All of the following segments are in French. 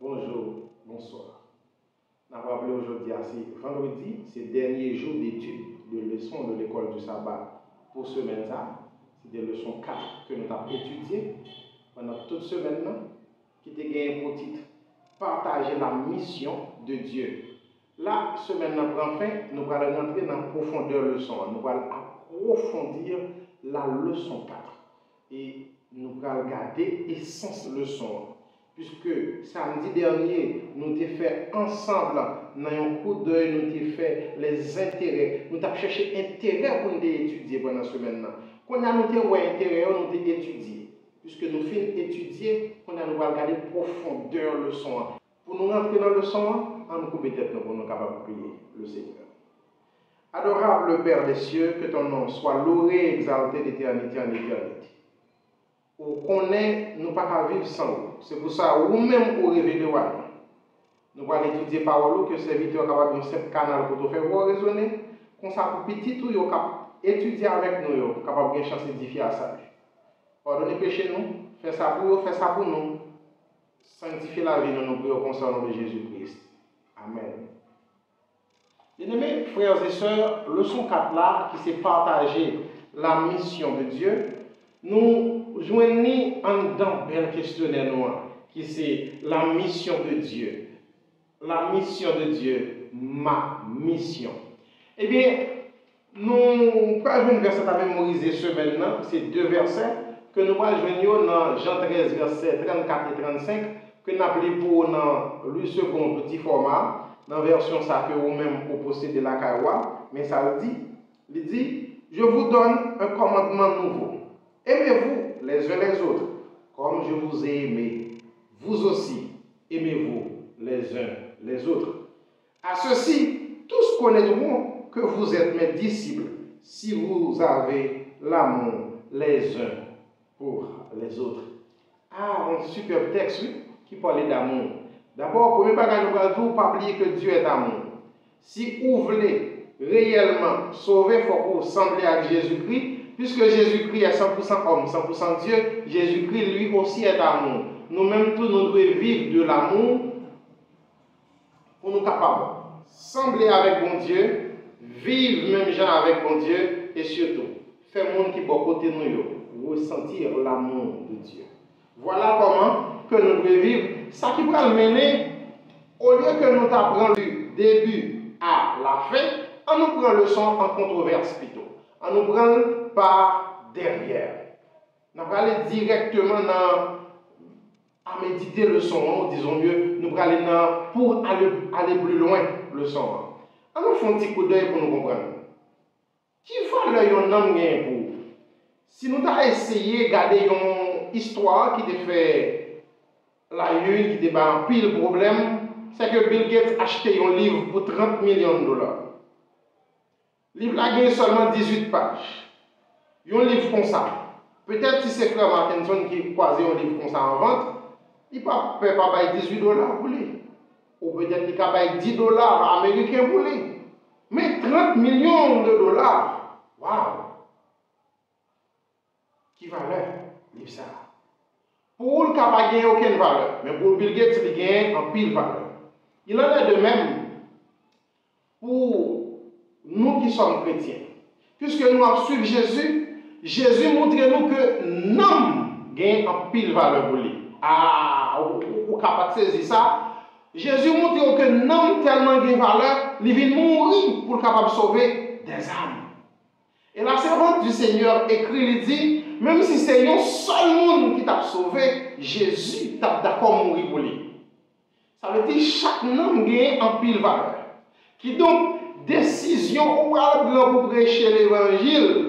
Bonjour, bonsoir. Nous avons appelé aujourd'hui, c'est vendredi, c'est le dernier jour d'études de leçons de l'école du sabbat pour semaine. C'est des leçons 4 que nous avons étudiées pendant toute semaine, qui était gagné pour titre Partager la mission de Dieu. La semaine prend fin, nous allons entrer dans la profondeur de la leçon. Nous allons approfondir la leçon 4. Et nous allons regarder l'essence de la leçon. Puisque samedi dernier, nous avons fait ensemble, dans un coup d'œil, nous avons fait les intérêts. Nous avons cherché intérêt pour nous étudier pendant la semaine. Quand nous avons intérêt, nous avons étudié. Puisque nous finissons d'étudier, nous allons regarder profondeur de la leçon. Pour nous rentrer dans la leçon, on nous coupe tête pour nous capables de prier le Seigneur. Adorable Père des cieux, que ton nom soit loué et exalté d'éternité en éternité. Ou connaît, nous ne pouvons pas vivre sans vous. C'est pour ça, vous-même, vous révélez. Nous allons étudier parole que le serviteur est capable de faire canal pour te faire raisonner. Comme ça, pour petit tout, vous capable étudier avec nous, capable de chance d'édifier à ça. Pardonnez péché nous, faites ça pour vous, faites ça pour nous. Sanctifiez la vie, nous prions concernant de Jésus-Christ. Amen. Bien-aimés, frères et sœurs, leçon 4 là, qui s'est partagé la mission de Dieu, nous joignons en dedans bel questionnaire noir, qui c'est la mission de Dieu. La mission de Dieu, ma mission. Eh bien, nous prenons un verset à mémoriser ce maintenant, c'est 2 versets que nous allons dans Jean 13, versets 34 et 35, que nous appelons pour dans le second petit format, dans la version ça que vous-même vous possédez la Kawa, mais ça il dit, je vous donne un commandement nouveau. Aimez-vous les uns les autres, comme je vous ai aimé. Vous aussi, aimez-vous les uns les autres. À ceci, tous connaîtront que vous êtes mes disciples, si vous avez l'amour les uns pour les autres. Ah, un superbe texte qui parlait d'amour. D'abord, premier bagage, nous allons tout pas oublier que Dieu est amour. Si vous voulez réellement sauver, il faut que vous ressemblez à Jésus-Christ. Puisque Jésus-Christ est 100% homme, 100% Dieu, Jésus-Christ lui aussi est amour. Nous-mêmes tous, nous devons vivre de l'amour pour nous capables de sembler avec mon Dieu, vivre même gens avec mon Dieu et surtout, faire monde qui bon côté nous, ressentir l'amour de Dieu. Voilà comment que nous devons vivre. Ça qui va le mener, au lieu que nous apprenons du début à la fin, on nous prend le son en controverse plutôt. On nous prend par derrière. Nous allons aller directement à méditer le son, disons mieux, nous allons aller pour aller plus loin le son. On nous fait un petit coup d'œil pour nous comprendre. Qui va le homme pour? Si nous avons essayé de garder une histoire qui te fait la une, qui te bat un pile problème, c'est que Bill Gates a acheté un livre pour 30 millions de dollars. Le livre a gagné seulement 18 pages. Un livre comme ça. Peut-être si c'est Frère Martinson qui croisait un livre comme ça en vente, il ne peut pas payer 18 dollars pour lui. Ou peut-être qu'il peut payer 10 dollars américains pour lui. Mais 30 millions de dollars, waouh! Qui valeur, livre ça? Pour le cas, il n'y a aucune valeur. Mais pour Bill Gates, il gagne en pile valeur. Il en est de même pour nous qui sommes chrétiens. Puisque nous avons suivi Jésus, Jésus montre nous que l'homme gagne en pile valeur pour lui. Ah, vous êtes capable de saisir ça. Jésus montre que l'homme tellement gagne valeur, il vient mourir pour capable de sauver des âmes. Et la servante du Seigneur écrit, il dit, même si c'est un seul monde qui t'a sauvé, Jésus t'a d'accord mourir pour lui. Ça veut dire que chaque homme gagne en pile valeur. Qui donc, décision ou pour prêcher l'évangile,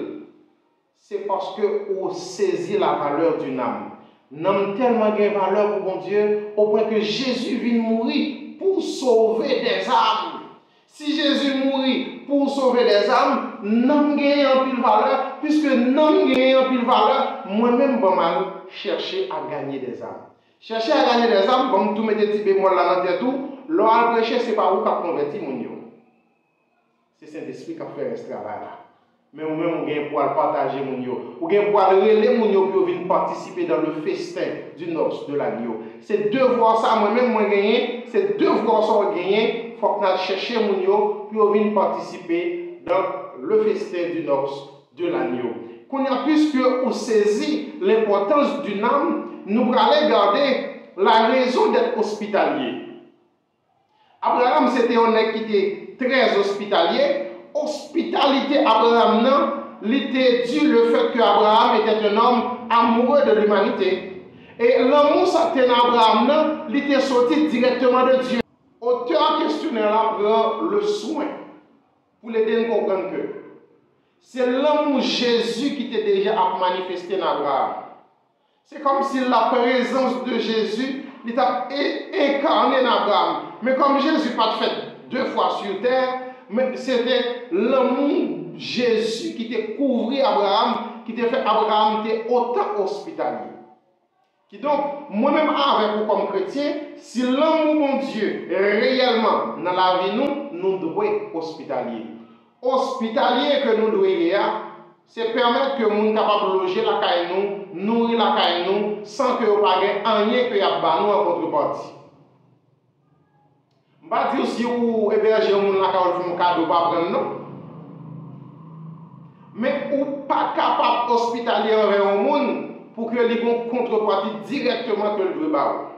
c'est parce que vous saisissez la valeur d'une âme. L'âme tellement gagne valeur pour mon Dieu, au point que Jésus vient mourir pour sauver des âmes. Si Jésus mourit pour sauver des âmes, l'âme gagne en pile valeur, puisque l'âme gagne en pile valeur, moi-même, je vais chercher à gagner des âmes. Chercher à gagner des âmes, comme tout mettez petit bémol là dans tête tout, l'on prêcher, c'est pas vous qui converti mon Dieu. C'est Saint-Esprit qui a fait ce travail là. mais ou même ou gain pour partager mon yo, ou gain pour relayer mon yo pour venir participer dans le festin du noces de l'agneau. C'est devoir ça moi-même moi gagner, c'est devoir ça gagner, faut que nous chercher mon yo pour venir participer dans le festin du noces de l'agneau. Qu'on a puisque on saisit l'importance d'une âme, nous allons garder la raison d'être hospitalier. Abraham c'était un homme qui était très hospitalier. Hospitalité Abraham non, l'était dû le fait que Abraham était un homme amoureux de l'humanité. Et l'amour certain Abraham non, l'était sorti directement de Dieu. Auteur questionnaire là prend le soin pour l'aider à comprendre que c'est l'amour Jésus qui était déjà manifesté dans Abraham. C'est comme si la présence de Jésus était incarnée dans Abraham. Mais comme Jésus n'a pas fait 2 fois sur terre, mais c'était l'amour Jésus qui était couvert Abraham, qui était fait Abraham était autant hospitalier. Qui donc, moi-même avec vous comme chrétien, si l'amour de Dieu est réellement dans la vie, nous devons être hospitaliers. Hospitalier que nous devons être, c'est permettre que nous soyons capables de loger la caille nous, nourrir la caille nous, sans que nous n'ayons rien que nous ayons en contrepartie. Je ne vais pas dire si vous hébergez la caille pour un cadeau, pas prendre non. Mais vous n'êtes pas capable d'hospitalier envers le monde pour que les bons contrepartie directement que le doit.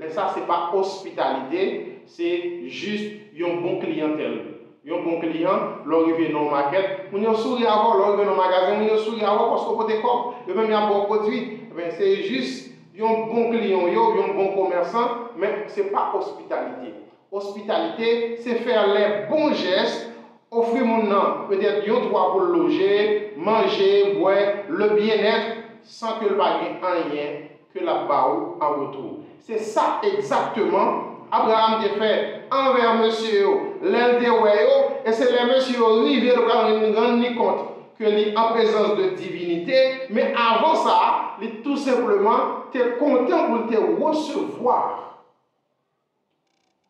Ça, ce n'est pas hospitalité, c'est juste un bon clientèle. Un bon client, l'arrivée dans la maquette, on sourit avant, l'arrivée dans le magasin, on sourit avant parce qu'on peut décorer, et même il y a un bon produit. C'est juste un bon client, un bon commerçant, mais ce n'est pas hospitalité. Hospitalité, c'est faire les bons gestes, offrir mon nom, peut-être un droit pour loger, manger, boire, le bien-être, sans que le bagage ait rien que la barre en retour. C'est ça exactement Abraham a fait envers monsieur, l'intérieur, et c'est les monsieur arrivé de rendre compte que est en présence de divinité, mais avant ça, il tout simplement était content pour te recevoir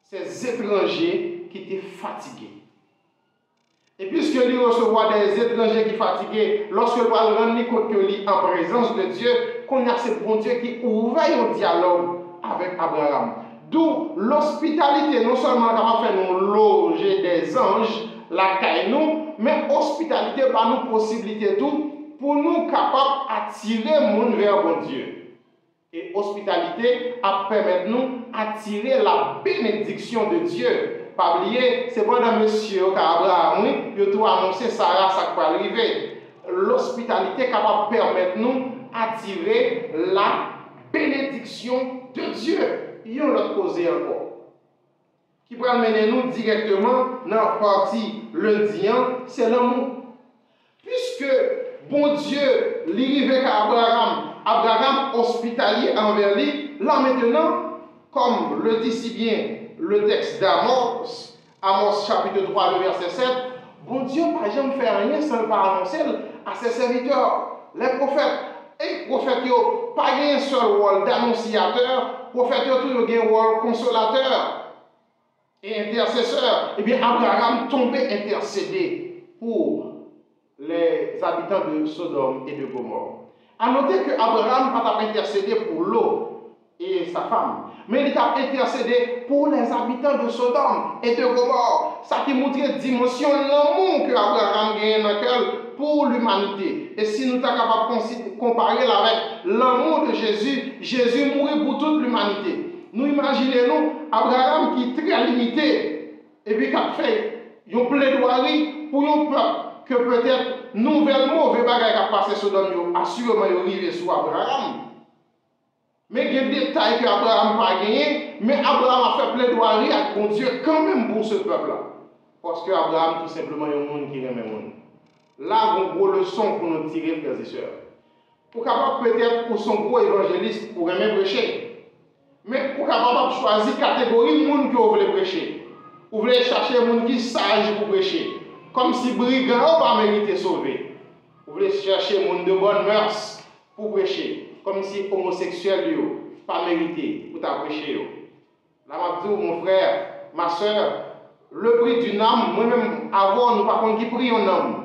ces étrangers qui étaient fatigués. Et puisque lui recevoir des étrangers qui fatigués, lorsque il va rendre compte que lui en présence de Dieu, qu'on a ce bon Dieu qui ouvre un dialogue avec Abraham. D'où l'hospitalité, non seulement capable de faire nous loger des anges, la caille nous, mais hospitalité par nous possibilité tout pour nous capables d'attirer le monde vers bon Dieu. Et hospitalité a permis nous attirer la bénédiction de Dieu. Pas oublier, c'est bon dans monsieur Abraham, oui, il a tout annoncé Sarah, ça va arriver. L'hospitalité est capable de permettre nous attirer la bénédiction de Dieu. Il y a l'autre cause encore. Qui peut amener nous directement dans la partie lundi, c'est l'amour. Puisque bon Dieu, l'arrivée à Abraham hospitalier envers lui, là maintenant, comme le dit si bien le texte d'Amos, Amos chapitre 3, le verset 7, bon Dieu n'a jamais fait rien sans pas annoncer à ses serviteurs, les prophètes. Et les prophètes n'ont pas un seul rôle d'annonciateur, les prophètes ont toujours un rôle consolateur et intercesseur. Et bien Abraham tombait intercédé pour les habitants de Sodome et de Gomorrhe. A noter que Abraham n'a pas intercédé pour l'eau et sa femme, mais il a intercédé pour les habitants de Sodome et de Gomorrhe. Ça qui montre la dimension de l'amour que Abraham gagne dans le cœur pour l'humanité. Et si nous sommes capables de comparer avec l'amour de Jésus, Jésus mourit pour toute l'humanité. Nous imaginons Abraham qui est très limité et puis qui a fait une plaidoirie pour un peuple que peut-être nouvellement mauvais bagaille qui a passé Sodome, assurément il arrive sur Abraham. Mais il y a des détails que Abraham n'a pas gagné, mais Abraham a fait plaidoirie avec mon Dieu quand même pour ce peuple-là. Parce que Abraham, tout simplement, est un monde qui aime le monde. Là, une grosse leçon pour nous tirer, frères et sœurs. Pour capable peut-être pour son gros évangéliste, pour aimer prêcher. Mais pour capable choisir catégorie de monde que vous voulez prêcher. Vous voulez chercher un monde qui est sage pour prêcher. Comme si brigand n'a pas mérité sauver. Vous voulez chercher un monde de bonnes mœurs pour prêcher. Comme si homosexuel n'a pas mérité pour prêcher. Là, je dis, mon frère, ma soeur, le prix d'une âme, moi-même, avant, nous ne pouvons pas qui prie un homme.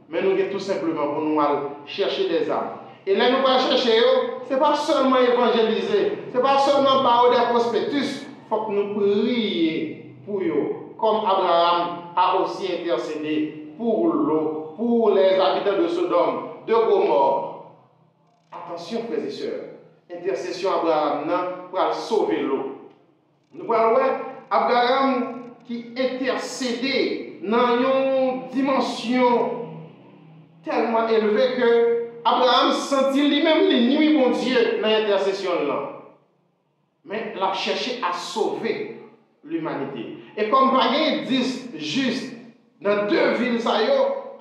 mais nous avons tout simplement pour nous aller chercher des âmes. Et là, nous allons chercher, ce n'est pas seulement évangéliser, ce n'est pas seulement parler des prospectus, il faut que nous prions pour eux, comme Abraham a aussi intercédé pour l'eau, pour les habitants de Sodome, de Gomorrhe. Attention, frères et sœurs, intercession Abraham pour sauver l'eau. Nous voyons Abraham qui intercédait dans une dimension tellement élevée que Abraham sentit lui-même les nuits, mon Dieu, dans l'intercession là. Mais il a cherché à sauver l'humanité. Et comme Bagay dit juste dans 2 villes,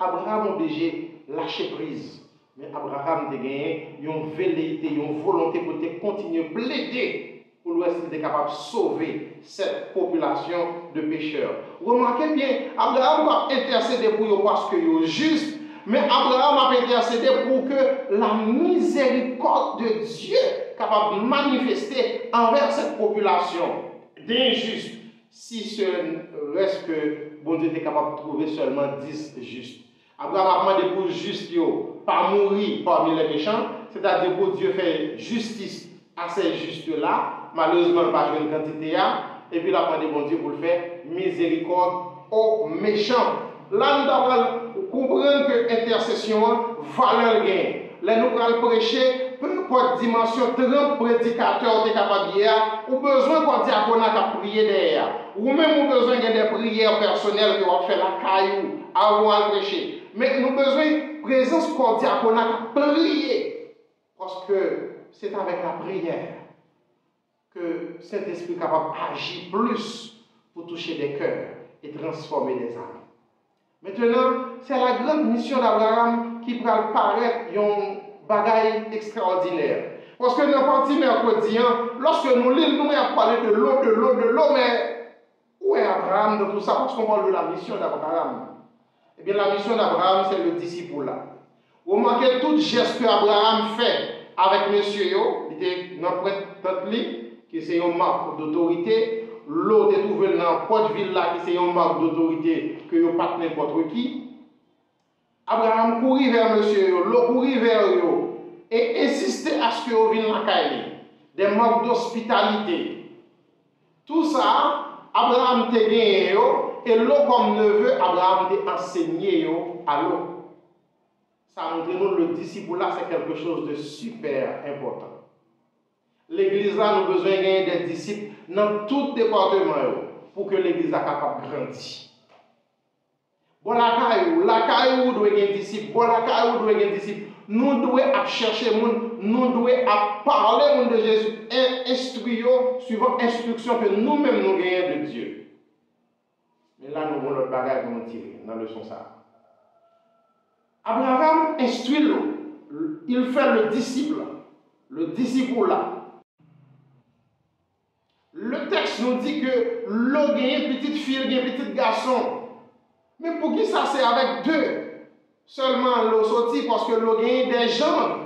Abraham a obligé lâcher prise. Mais Abraham a gagné une velléité, une volonté pour continuer à plaider pour l'Ouest était capable de sauver cette population de pécheurs. Remarquez bien, Abraham a intercédé pour eux parce que est juste. Mais Abraham a intercédé pour que la miséricorde de Dieu capable de manifester envers cette population d'injustes. Si ce reste que bon Dieu était capable de trouver seulement 10 justes. Abraham a demandé pour juste pas mourir parmi les méchants, c'est-à-dire pour Dieu faire justice à ces justes-là. Malheureusement, pas une quantité, et puis il a demandé bon Dieu pour le faire miséricorde aux méchants. Là, nous devons comprendre que l'intercession valeur gain. Là, nous allons prêcher, peu importe dimension, 30 prédicateurs sont capables de ou besoin qu'on diaconat à prier derrière. Ou même besoin de des prières personnelles qui vont faire la caillou avant de prêcher. Mais nous avons besoin de présence qu'on diaconat à prier. Parce que c'est avec la prière que cet esprit est capable d'agir plus pour toucher des cœurs et transformer des âmes. Maintenant, c'est la grande mission d'Abraham qui va paraître un bagage extraordinaire. Parce que dans le parti mercredi, lorsque nous lisons, nous avons parlé de l'eau, mais où est Abraham dans tout ça? Parce qu'on parle de la mission d'Abraham. Eh bien, la mission d'Abraham, c'est le disciple là. Vous remarquez tout geste que Abraham fait avec monsieur, il était dans notre lit, qui c'est une marque d'autorité. L'autre est trouvé dans la porte ville là, qui c'est une marque d'autorité que vous pas n'importe qui. Abraham courit vers monsieur, l'autre courit vers eux et insistait à ce que vous vienne la caille. Des marques d'hospitalité. Tout ça, Abraham te gagné et l'autre comme neveu, Abraham te enseigné à l'eau. Ça montre nous le disciple là, c'est quelque chose de super important. L'église là, nous avons besoin de gagner des disciples dans tout département pour que l'église soit capable de grandir. Bon, la caillou doit gagner des disciples. Bon, la caillou doit gagner des disciples. Nous devons chercher les gens, nous devons parler de Jésus, instruire suivant l'instruction que nous-mêmes nous gagnons de Dieu. Mais là, nous avons notre bagage pour nous tirer dans le son ça. Abraham instruit l'eau. Il fait le disciple là. Le texte nous dit que l'eau gagne petite fille, gagne petit garçon. Mais pour qui ça c'est avec 2? Seulement l'eau sorti parce que l'eau gagne des gens.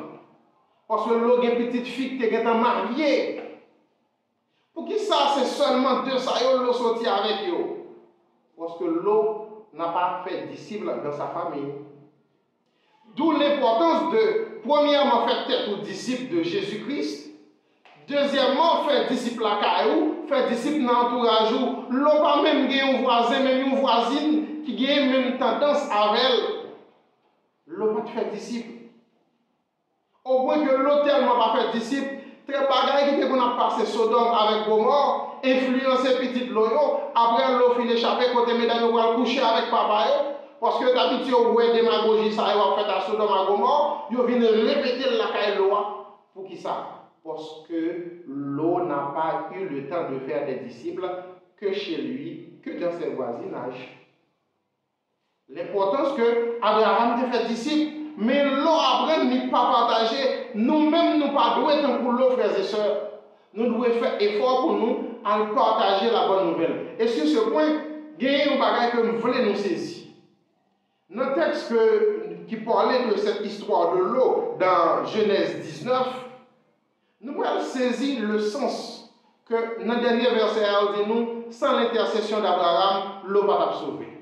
Parce que l'eau gagne petite fille qui est mariée. Pour qui ça c'est seulement 2 ça l'eau sorti avec eux? Parce que l'eau n'a pas fait disciple dans sa famille. D'où l'importance de, premièrement, faire tête aux disciples de Jésus-Christ. Deuxièmement, faire disciple à Caillou, faire disciple dans l'entourage. L'on pas même un voisin, même une voisine qui a même tendance avec elle. L'on pas faire disciple. Au point que l'on tellement pas faire disciple, très bagaille qui qu'on a passé Sodome avec Gomorre, influencer petite loyo, après l'on finit échapper côté mesdames pour coucher avec papa. Parce que d'habitude, on voit des démagogies, ça va faire à Sodome à Gomorre, ils viennent répéter la caille loi. Pour qui ça? Parce que l'eau n'a pas eu le temps de faire des disciples que chez lui, que dans ses voisinages. L'importance que Abraham te fait disciple, mais l'eau après n'est pas partagée. Nous-mêmes, nous pas doués pour l'eau, frères et sœurs. Nous devons faire effort pour nous à partager la bonne nouvelle. Et sur ce point, il y a un bagage que nous voulons nous saisir. Notre texte qui parlait de cette histoire de l'eau dans Genèse 19, nous allons saisir le sens que dans le dernier verset, il dit nous, sans l'intercession d'Abraham, l'eau va être sauvée.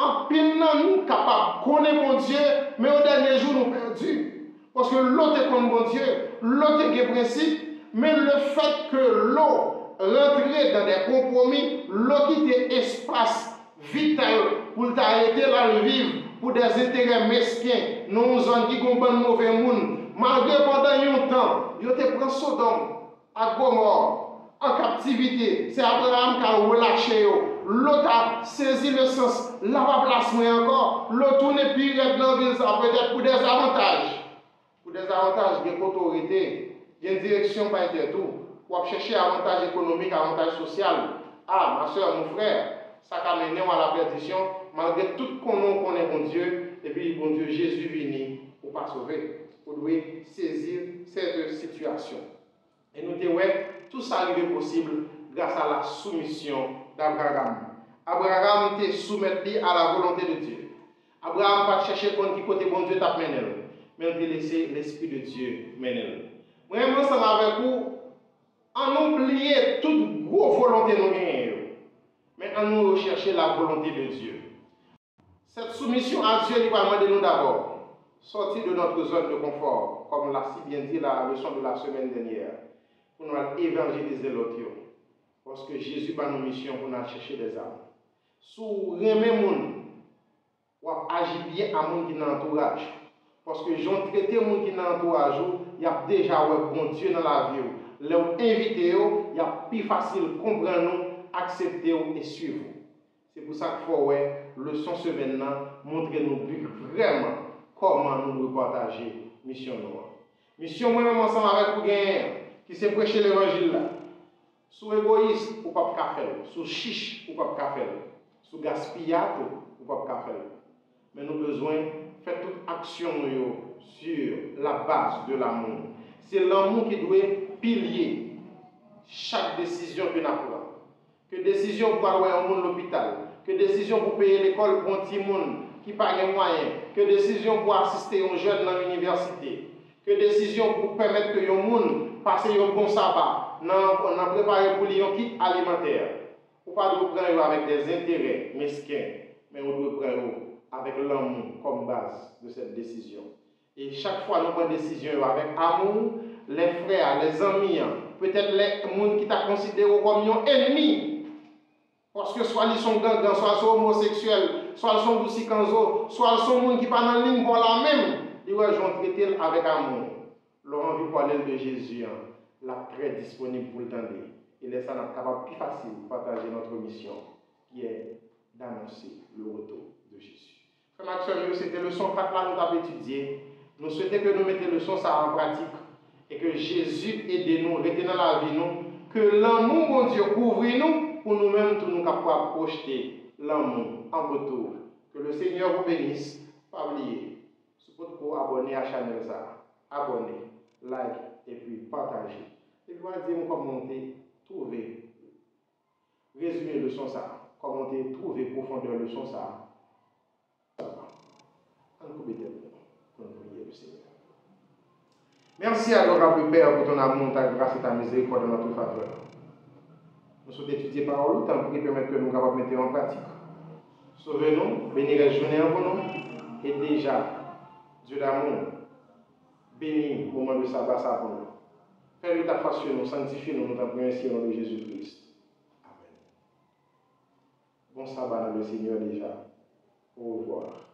En pile, nous capables de connaître mon Dieu, mais au dernier jour, nous perdus. Parce que l'autre est comme bon Dieu, l'autre est des principes, mais le fait que l'eau rentre dans des compromis, l'eau quitte espace vital pour t'arrêter là le vivre, pour des intérêts mesquins, nous avons dit qu'on est mauvais monde. Malgré pendant un temps, ils ont pris Sodome, à Gomorrhe, en captivité. C'est Abraham qui a relâché. L'autre a saisi le sens, là va place encore. L'autre tourne puis dans ville, ça peut-être pour des avantages. Pour des avantages, il y a une autorité, il y a une direction par tout. Pour chercher avantage économique, avantage social. Ah, ma soeur, mon frère, ça a mené à la perdition, malgré tout qu'on connaît bon Dieu, et puis bon Dieu, Jésus venu pour pas sauver. Vous devez saisir cette situation. Et nous disons, ouais, tout ça arrivé possible grâce à la soumission d'Abraham. Abraham était soumis à la volonté de Dieu. Abraham n'a pas cherché qui côté bon Dieu t'a mené, mais il a laissé l'Esprit de Dieu mener. Moi, ensemble avec vous, on oublie toute grosse volonté de nous, mais on nous rechercher la volonté de Dieu. Cette soumission à Dieu, il va demander nous d'abord sortir de notre zone de confort, comme l'a si bien dit la leçon de la semaine dernière, pour nous évangéliser l'autre. Parce que Jésus a nos missions pour nous chercher des âmes. Si vous aimez les gens, vous agissez bien à gens qui dans l'entourage. Parce que j'en traite les gens qui dans l'entourage, il y a déjà un bon Dieu dans la vie. Les inviter, il y a plus facile de comprendre nous, accepter et suivre. C'est pour ça qu'il faut leçon semaine montrer nous vraiment comment nous partager mission noire. Mission moi-même ensemble avec vous qui c'est prêcher l'évangile là. Sous égoïste ou pas faire, sous chiche ou pas faire, sous gaspillage ou pas faire. Mais nous avons besoin de faire toute action sur la base de l'amour. C'est l'amour qui doit pilier chaque décision que nous prenons. Que décision pour aller à l'hôpital, que décision pour payer l'école pour un petit monde qui n'a pas les moyens, que décision pour assister un jeune dans l'université, que décision pour permettre que les gens passe un bon sabbat, on a préparé pour lui un kit alimentaire. On ne pas prendre avec des intérêts mesquins, mais on doit prendre avec l'amour comme base de cette décision. Et chaque fois nous prenons une décision avec amour, les frères, les amis, peut-être les gens qui t'a considéré comme un ennemi. Parce que soit ils sont gangs, soit ils sont homosexuels, soit ils sont boussicanzo, soit ils sont gens qui pas dans la ligne pour la même, ils vont traiter avec amour. Leur envie pour aller de Jésus, la très disponible pour le temps. Et laisse ça capable plus facile de partager notre mission, qui est d'annoncer le retour de Jésus. Frère Maxime, c'était le leçon 4 là nous avons étudié. Nous souhaitons que nous mettions le son ça en pratique et que Jésus aide nous, rester dans la vie nous, que l'amour de Dieu couvre nous pour nous-mêmes tous nous capables de projeter l'amour en retour. Que le Seigneur vous bénisse. Pas oublier, si vous pouvez abonner à la chaîne, abonner, like et puis partager. Et puis dire commenter, trouver, résumer le son ça, commenter, trouver profondeur le son ça. Merci à l'honorable Père pour ton amour, ta grâce et ta miséricorde dans notre faveur. Nous souhaitons étudier par le temps pour qu'il permette que nous capables de mettre en pratique. Sauvez-nous, bénis les journées en nous, et déjà, Dieu d'amour, bénis au moment de sabbat ça pour nous. Fais-le ta face sur nous, sanctifie-nous, nous t'en prions ainsi au nom de Jésus-Christ. Amen. Bon sabbat dans le Seigneur déjà. Au revoir.